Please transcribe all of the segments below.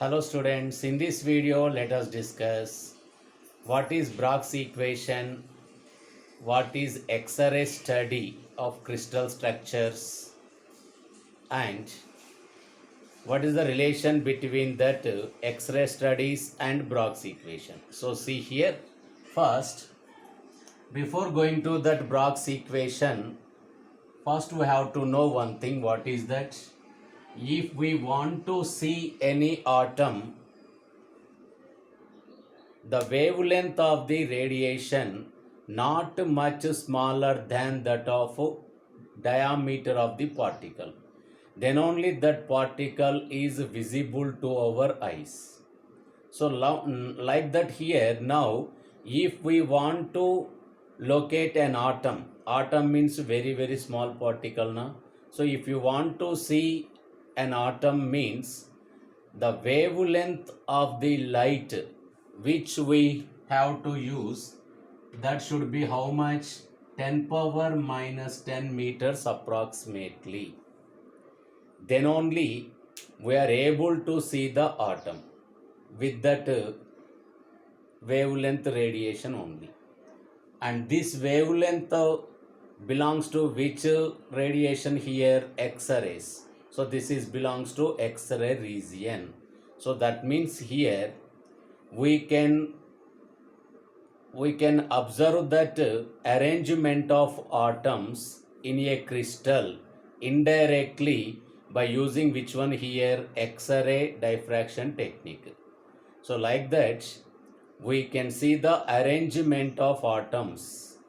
Hello students, in this video let us discuss what is Braggs equation, what is X-ray study of crystal structures, and what is the relation between that X-ray studies and Braggs equation. So see here, first before going to that Braggs equation, first we have to know one thing. What is that? If we want to see any atom, the wavelength of the radiation not much smaller than that of diameter of the particle, then only that particle is visible to our eyes. So like that here, now if we want to locate an atom means very small particle now. So if you want to see an atom means the wavelength of the light which we have to use, that should be how much? 10 power minus 10 meters approximately. Then only we are able to see the atom with that wavelength radiation only. And this wavelength belongs to which radiation here? X-rays. So this is belongs to X-ray region. So that means here we can observe that arrangement of atoms in a crystal indirectly by using which one here? X-ray diffraction technique. So like that we can see the arrangement of atoms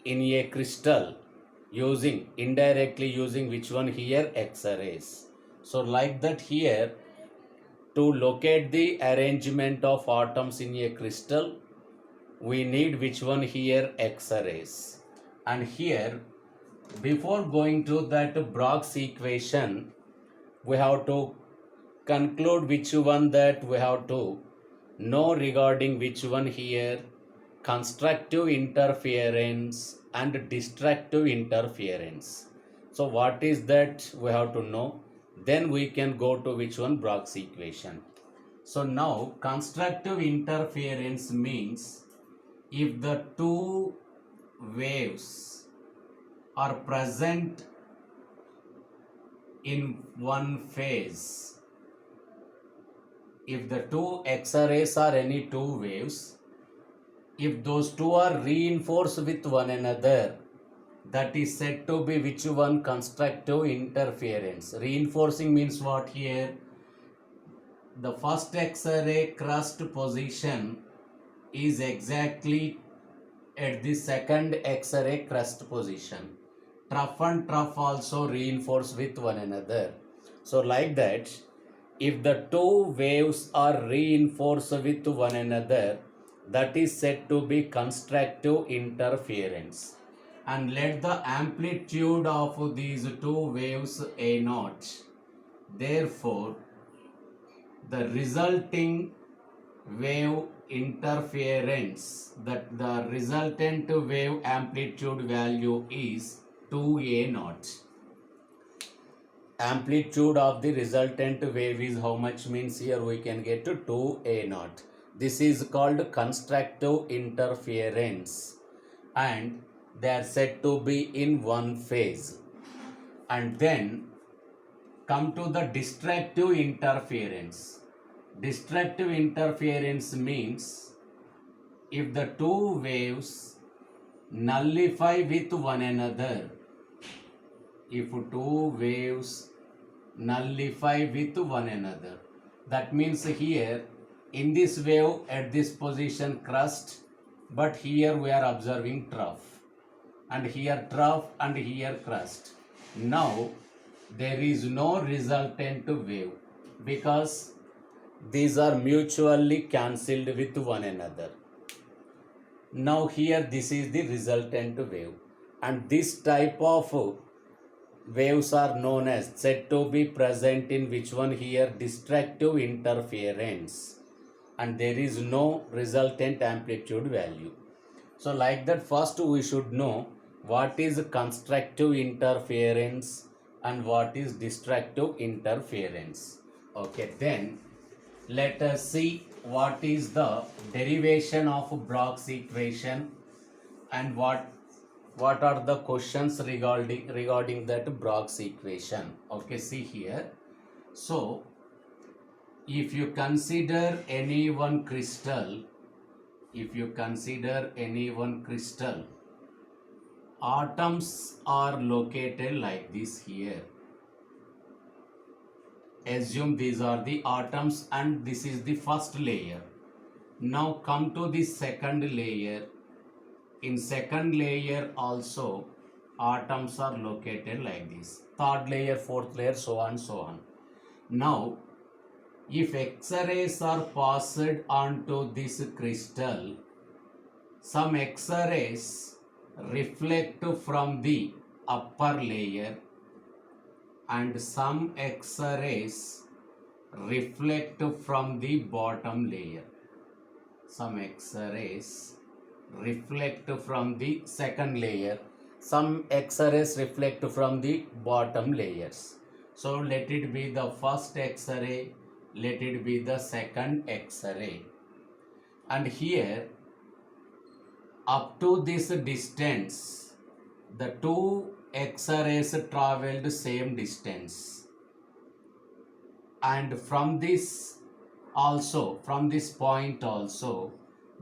in a crystal using indirectly using which one here? X-rays. So like that here, to locate the arrangement of atoms in a crystal, we need which one here? X-rays. And here, before going to that Braggs equation, we have to conclude which one, that we have to know regarding which one here? Constructive interference and destructive interference. So what is that? We have to know. Then we can go to which one? Braggs equation. So now constructive interference means if the two waves are present in one phase, if the two X-rays are any two waves, if those two are reinforced with one another, that is said to be which one? Constructive interference. Reinforcing means what here? The first X-ray crust position is exactly at the second X-ray crust position. Trough and trough also reinforce with one another. So like that, if the two waves are reinforced with one another, that is said to be constructive interference. And let the amplitude of these two waves A naught. Therefore, the resulting wave interference, that the resultant wave amplitude value is 2A naught. Amplitude of the resultant wave is how much? Means here we can get to 2A naught. This is called constructive interference and they are said to be in one phase. And then come to the destructive interference. Destructive interference means if the two waves nullify with one another, if two waves nullify with one another, that means here in this wave at this position crust, but here we are observing trough, and here trough and here crust. Now there is no resultant wave because these are mutually cancelled with one another. Now here this is the resultant wave, and this type of waves are known as, said to be present in which one here? Destructive interference, and there is no resultant amplitude value. So like that, first we should know what is constructive interference and what is destructive interference. Okay, then let us see what is the derivation of Bloch's equation and what are the questions regarding that Bloch's equation. Okay, see here. So if you consider any one crystal, atoms are located like this here. Assume these are the atoms and this is the first layer. Now come to the second layer. In second layer also atoms are located like this. Third layer, fourth layer, so on, so on. Now if X-rays are passed onto this crystal, some X-rays reflect from the upper layer and some X-rays reflect from the bottom layer. Some X-rays reflect from the second layer. Some X-rays reflect from the bottom layers. So let it be the first X-ray, let it be the second X-ray. And here up to this distance, the two X-rays traveled same distance, and from this point also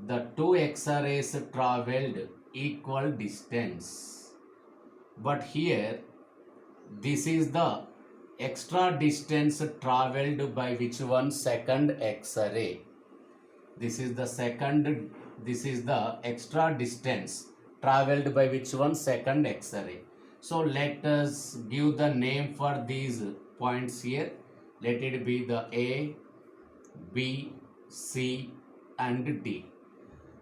the two X-rays traveled equal distance. But here this is the extra distance traveled by which one? Second X-ray. This is the extra distance traveled by which one? Second X-ray. So let us give the name for these points here. Let it be the A, B, C and D.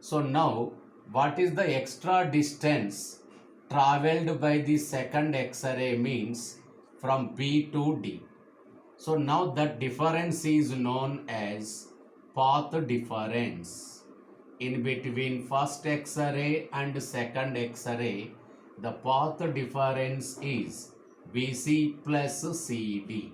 So now what is the extra distance traveled by the second X-ray means from B to D. So now that difference is known as path difference. In between first X-ray and second X-ray, the path difference is BC plus CD.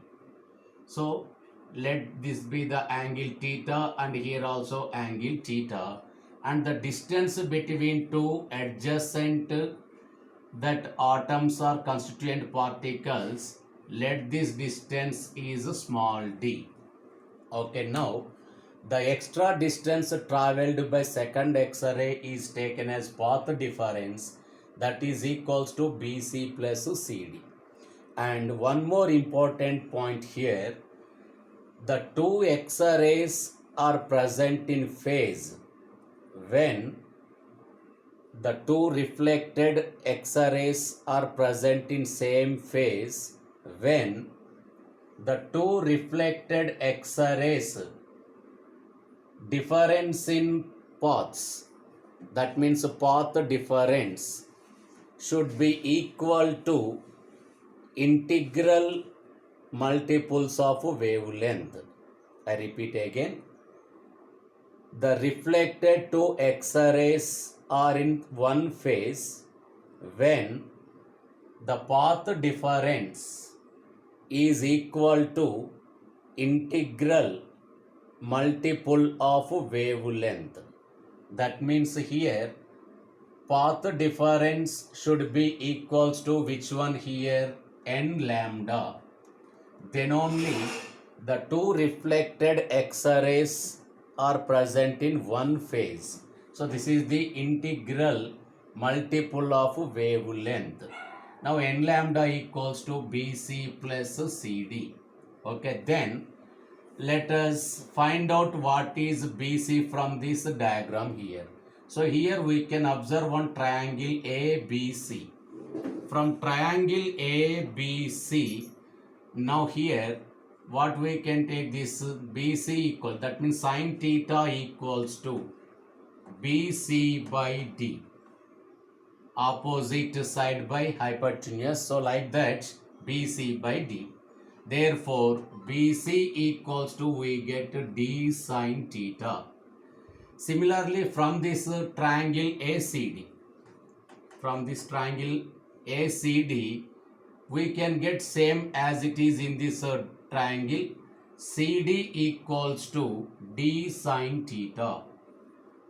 So let this be the angle theta and here also angle theta, and the distance between two adjacent that atoms or constituent particles, let this distance is small d. Okay, now the extra distance traveled by second X-ray is taken as path difference, that is equals to BC plus CD. And one more important point here, the two X-rays are present in phase when the two reflected X-rays are present in same phase when the two reflected X-rays difference in paths, that means path difference should be equal to integral multiples of wavelength. I repeat again, the reflected two X-rays are in one phase when the path difference is equal to integral multiple of wavelength. That means here path difference should be equals to which one here? N lambda. Then only the two reflected X-rays are present in one phase. So this is the integral multiple of wavelength. Now N lambda equals to BC plus CD. Okay, then let us find out what is BC from this diagram here. So here we can observe one triangle ABC. From triangle ABC, now here what we can take this BC equal, that means sin theta equals to BC by D, opposite side by hypotenuse. So like that BC by D. Therefore BC equals to, we get D sin theta. Similarly from this triangle ACD, we can get same as it is in this triangle. CD equals to d sine theta.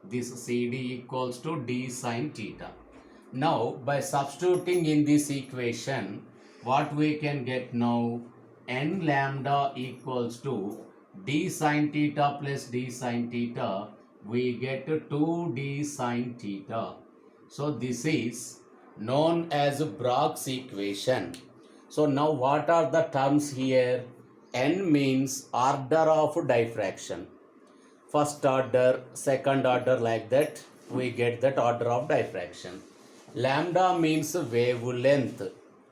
This CD equals to d sine theta. Now, by substituting in this equation, what we can get now? N lambda equals to d sine theta plus d sine theta. We get 2d sine theta. So, this is known as Braggs equation. So, now what are the terms here? N means order of diffraction. First order, second order, like that we get that order of diffraction. Lambda means wavelength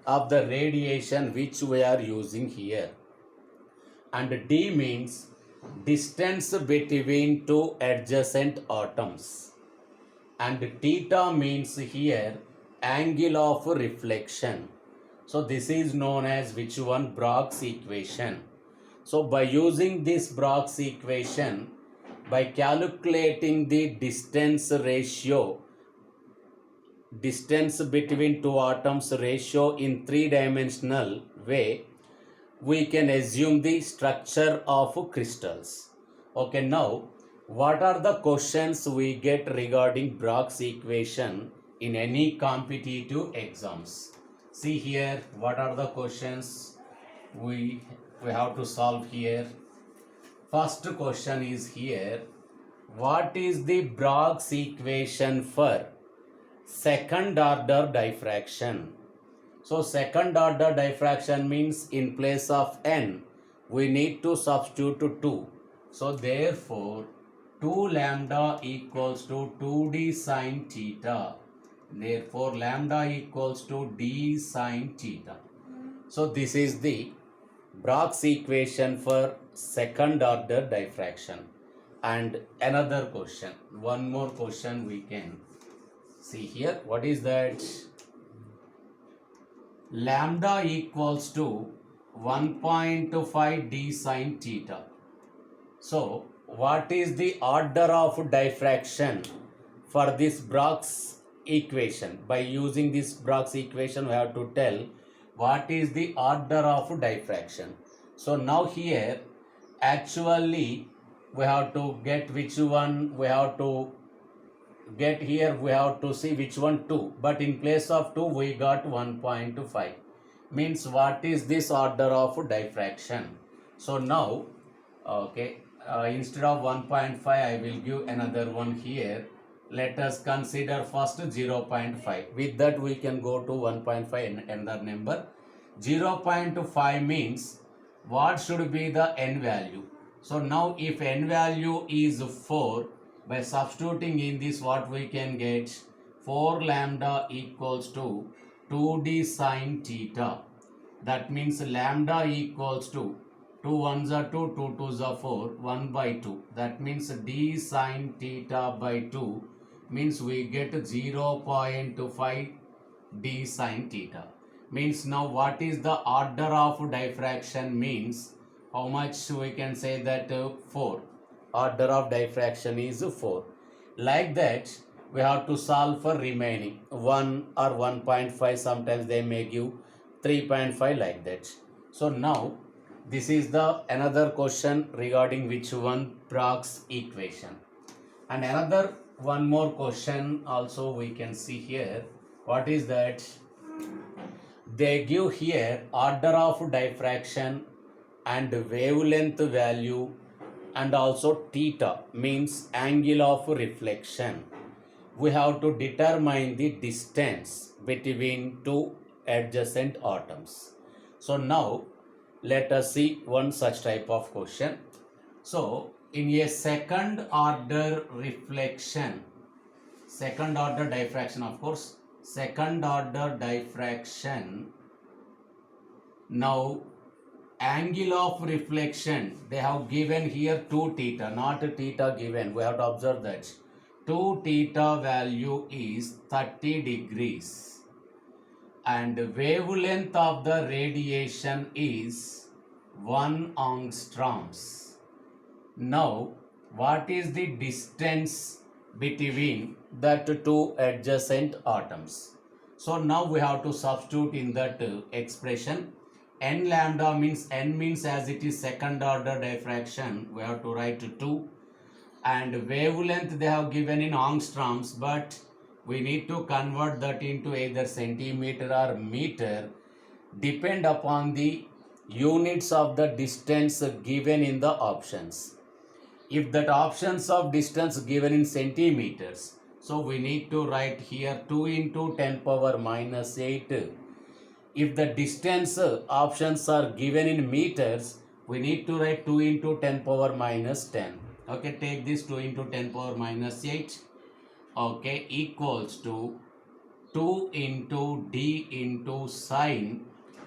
of the radiation which we are using here, and D means distance between two adjacent atoms, and theta means here angle of reflection. So this is known as which one? Braggs equation. So by using this Braggs equation, by calculating the distance between two atoms ratio in three-dimensional way, we can assume the structure of crystals. Okay, now what are the questions we get regarding Braggs equation in any competitive exams? See here, what are the questions we have to solve here. First question is here, what is the Braggs equation for second order diffraction? So second order diffraction means in place of n we need to substitute 2. So therefore 2 lambda equals to 2d sine theta. Therefore lambda equals to d sine theta. So this is the Braggs equation for second order diffraction. And another question, one more question we can see here. What is that? Lambda equals to 1.5 d sine theta. So what is the order of diffraction for this Braggs equation? By using this Braggs equation we have to tell what is the order of diffraction. So now here actually we have to get which one we have to get here, we have to see which one 2, but in place of 2 we got 1.5. Means what is this order of diffraction? So now okay, instead of 1.5 I will give another one here. Let us consider first 0.5. With that we can go to 1.5 and another number. 0.5 means what should be the n value? So now if n value is 4, by substituting in this what we can get? 4 lambda equals to 2d sine theta. That means lambda equals to 2 1s are 2, 2 2s are 4, 1 by 2. That means d sine theta by 2 means we get 0.5 d sine theta. Means now what is the order of diffraction means how much we can say that 4. Order of diffraction is 4. Like that we have to solve for remaining 1 or 1.5. Sometimes they may give 3.5 like that. So now this is the another question regarding which one? Braggs equation. And another one more question also we can see here. What is that? They give here order of diffraction and wavelength value, and also theta means angle of reflection. We have to determine the distance between two adjacent atoms. So now let us see one such type of question. So in a second order reflection, second order diffraction, of course, second order diffraction, now angle of reflection they have given here 2 theta, not theta given. We have to observe that 2 theta value is 30 degrees and wavelength of the radiation is 1 angstroms. Now what is the distance between that two adjacent atoms? So now we have to substitute in that expression n lambda means n means as it is second order diffraction, we have to write 2, and wavelength they have given in angstroms, but we need to convert that into either centimeter or meter, depend upon the units of the distance given in the options. If that options of distance given in centimeters, so we need to write here 2 into 10 power minus 8. If the distance options are given in meters, we need to write 2 into 10 power minus 10. Okay, take this 2 into 10 power minus 8. Okay, equals to 2 into d into sine.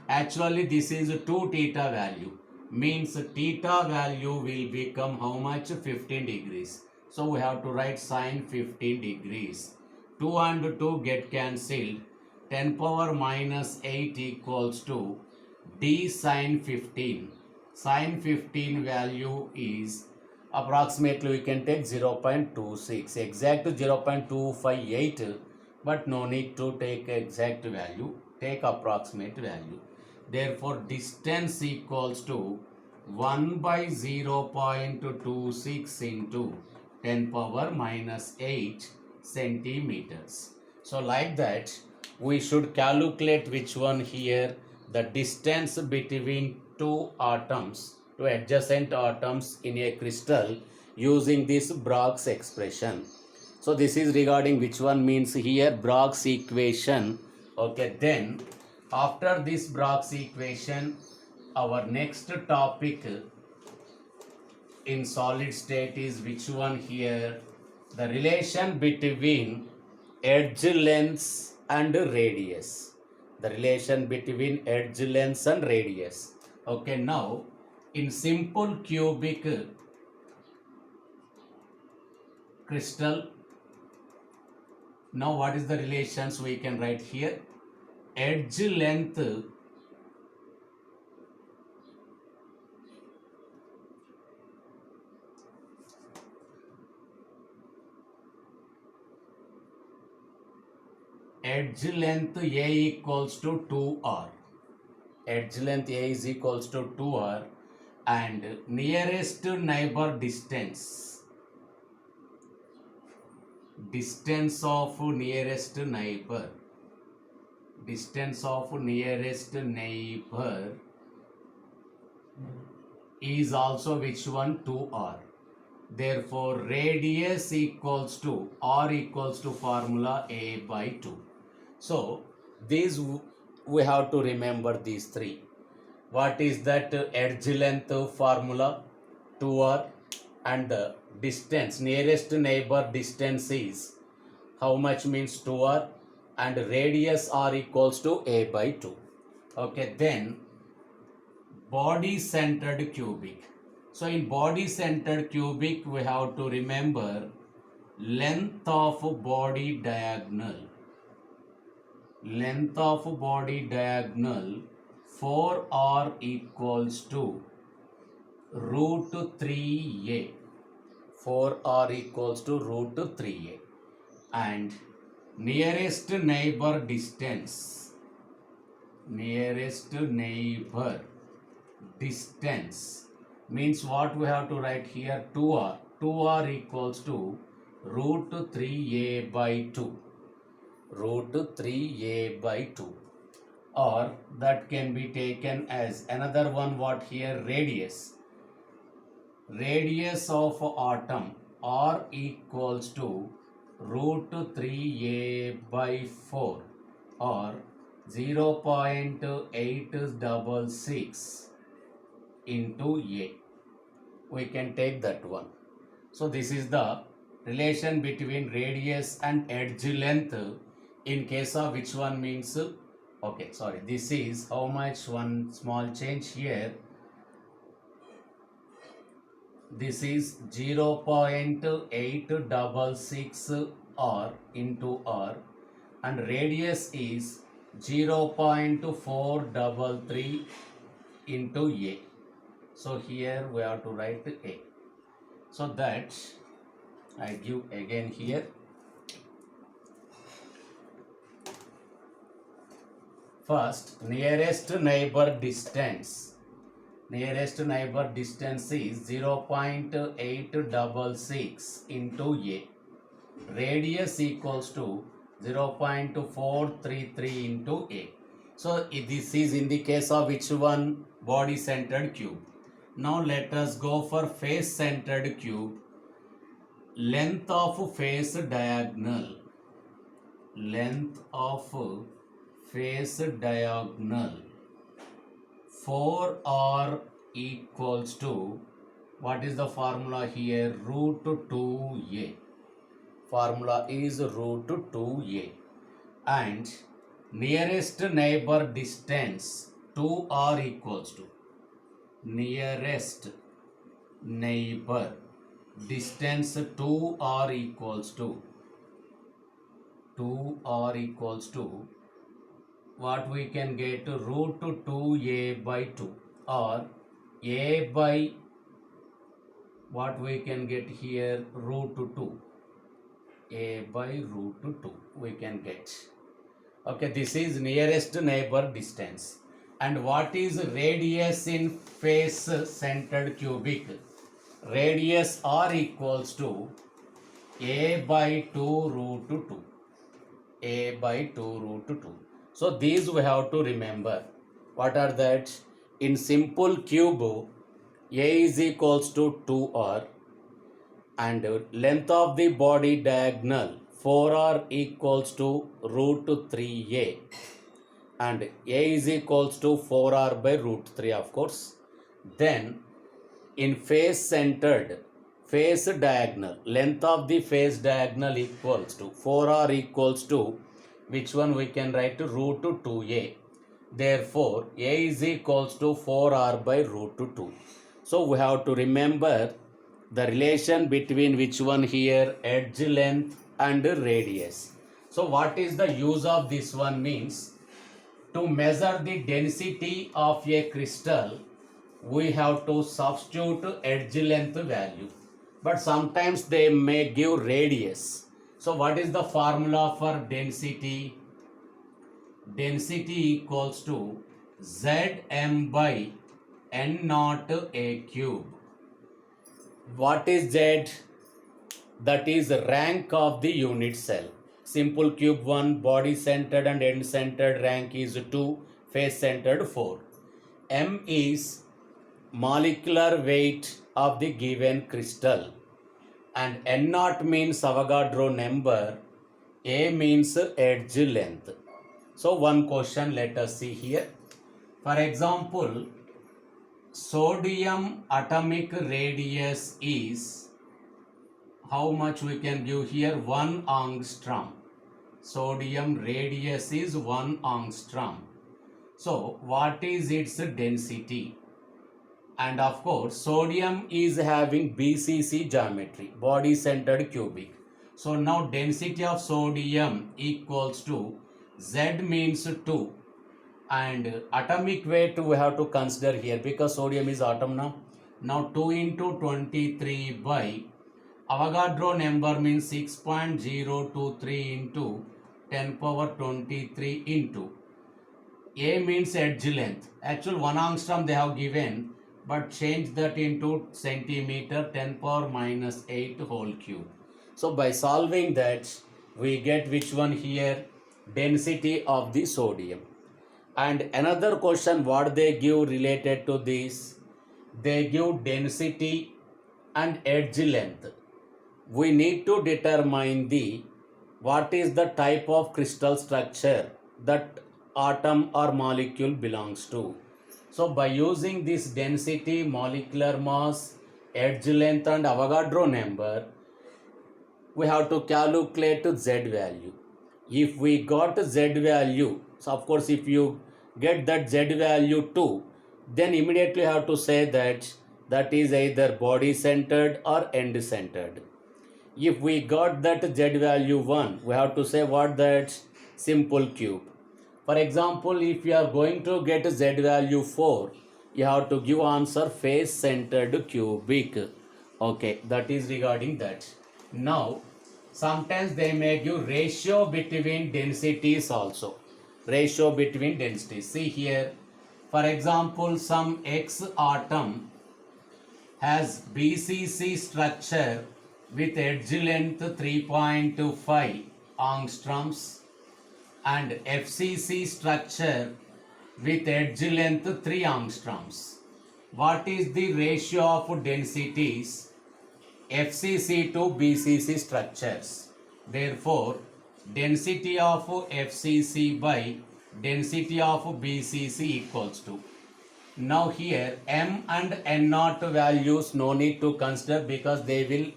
Actually, this is 2 theta value. Means theta value will become how much? 15 degrees. So we have to write sine 15 degrees. 2 and 2 get cancelled. 10 power minus 8 equals to d sine 15. Sine 15 value is approximately we can take 0.26. Exact 0.258, but no need to take exact value. Take approximate value. Therefore, distance equals to 1 by 0.26 into 10 power minus 8 centimeters. So like that, we should calculate which one here, the distance between two atoms, two adjacent atoms in a crystal using this Braggs expression. So this is regarding which one means here Braggs equation. Okay, then after this Braggs equation, our next topic in solid state is which one here? The relation between edge lengths and radius. The relation between edge lengths and radius. Okay, now in simple cubic crystal, now what is the relations we can write here? Edge length A equals to 2r. Edge length A is equals to 2r, and nearest neighbor distance of nearest neighbor is also which one? 2r. Therefore, radius equals to r equals to formula A by 2. So these we have to remember these three. What is that edge length formula? 2r, and the distance, nearest neighbor distance is how much means 2r, and radius r equals to A by 2. Okay, then body centered cubic. So in body centered cubic we have to remember length of body diagonal. 4r equals to root 3a. 4r equals to root 3a. And nearest neighbor distance means what we have to write here? 2r. 2r equals to root 3a by 2. Root 3a by 2. Or that can be taken as another one. What here? Radius of atom r equals to root 3a by 4, or 0.866 into a. We can take that one. So this is the relation between radius and edge length in case of which one means, okay, sorry, this is how much? One small change here. This is 0.866 r into r, and radius is 0.433 into a. So here we have to write a. So that I give again here. First, nearest neighbor distance. Nearest neighbor distance is 0.866 into A. Radius equals to 0.433 into A. So this is in the case of which one? Body centered cube. Now let us go for face centered cube. Length of face diagonal. Length of face diagonal 4r equals to, what is the formula here? Root 2a. Formula is root 2a. And nearest neighbor distance 2r equals to, nearest neighbor distance 2r equals to, what we can get? Root 2a by 2, or a by, what we can get here? Root 2. A by root 2 we can get. Okay, this is nearest neighbor distance. And what is radius in face centered cubic? Radius r equals to a by 2 root 2. A by 2 root 2. So these we have to remember. What are that? In simple cube, A is equals to 2r, and length of the body diagonal 4r equals to root 3a, and A is equals to 4r by root 3, of course. Then in face centered, face diagonal, length of the face diagonal equals to 4r equals to, which one we can write? To root 2a. Therefore A is equals to 4r by root 2. So we have to remember the relation between which one here? Edge length and radius. So what is the use of this one? Means to measure the density of a crystal, we have to substitute edge length value, but sometimes they may give radius. So what is the formula for density? Density equals to Zm by n naught a cube. What is Z? That is rank of the unit cell. Simple cube 1, body centered and end centered rank is 2, face centered 4. M is molecular weight of the given crystal, and n naught means Avogadro number, A means edge length. So one question let us see here. For example, sodium atomic radius is, how much we can give here? 1 angstrom. Sodium radius is 1 angstrom. So what is its density? And of course sodium is having BCC geometry, body centered cubic. So now density of sodium equals to Z means 2, and atomic weight we have to consider here because sodium is atom now. Now 2 into 23 by Avogadro number means 6.023 into 10 power 23 into A means edge length. Actual 1 angstrom they have given, but change that into centimeter, 10 power minus 8 whole cube. So by solving that, we get which one here? Density of the sodium. And another question what they give related to this? They give density and edge length. We need to determine the what is the type of crystal structure that atom or molecule belongs to. So by using this density, molecular mass, edge length and Avogadro number, we have to calculate Z value. If we got Z value, so of course if you get that Z value 2, then immediately have to say that is either body centered or end centered. If we got that Z value 1, we have to say what? That simple cube. For example, if you are going to get Z value 4, you have to give answer face centered cubic. Okay, that is regarding that. Now sometimes they may give ratio between densities also. ratio between densities. See here, for example, some X atom has BCC structure with edge length 3.5 angstroms and FCC structure with edge length 3 angstroms. What is the ratio of densities FCC to BCC structures? Therefore, density of FCC by density of BCC equals to. Now here M and N naught values no need to consider because they will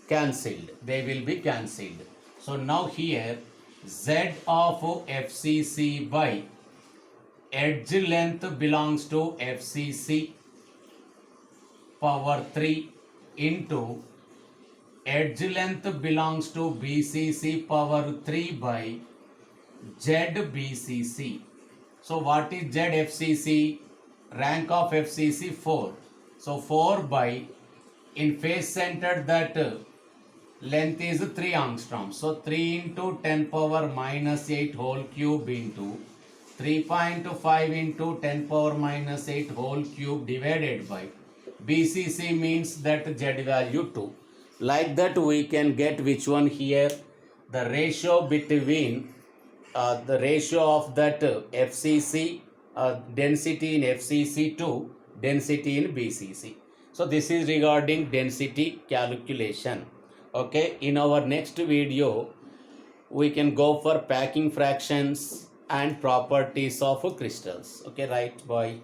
cancelled. They will be cancelled. So now here Z of FCC by edge length belongs to FCC power 3 into edge length belongs to BCC power 3 by ZBCC. So what is ZFCC? Rank of FCC 4. So 4 by, in face center that length is 3 angstroms. So 3 into 10 power minus 8 whole cube into 3.5 into 10 power minus 8 whole cube divided by BCC means that Z value 2. Like that we can get which one here? The ratio between the ratio of that FCC density in FCC to density in BCC. So this is regarding density calculation. Okay, in our next video we can go for packing fractions and properties of crystals. Okay, right, bye.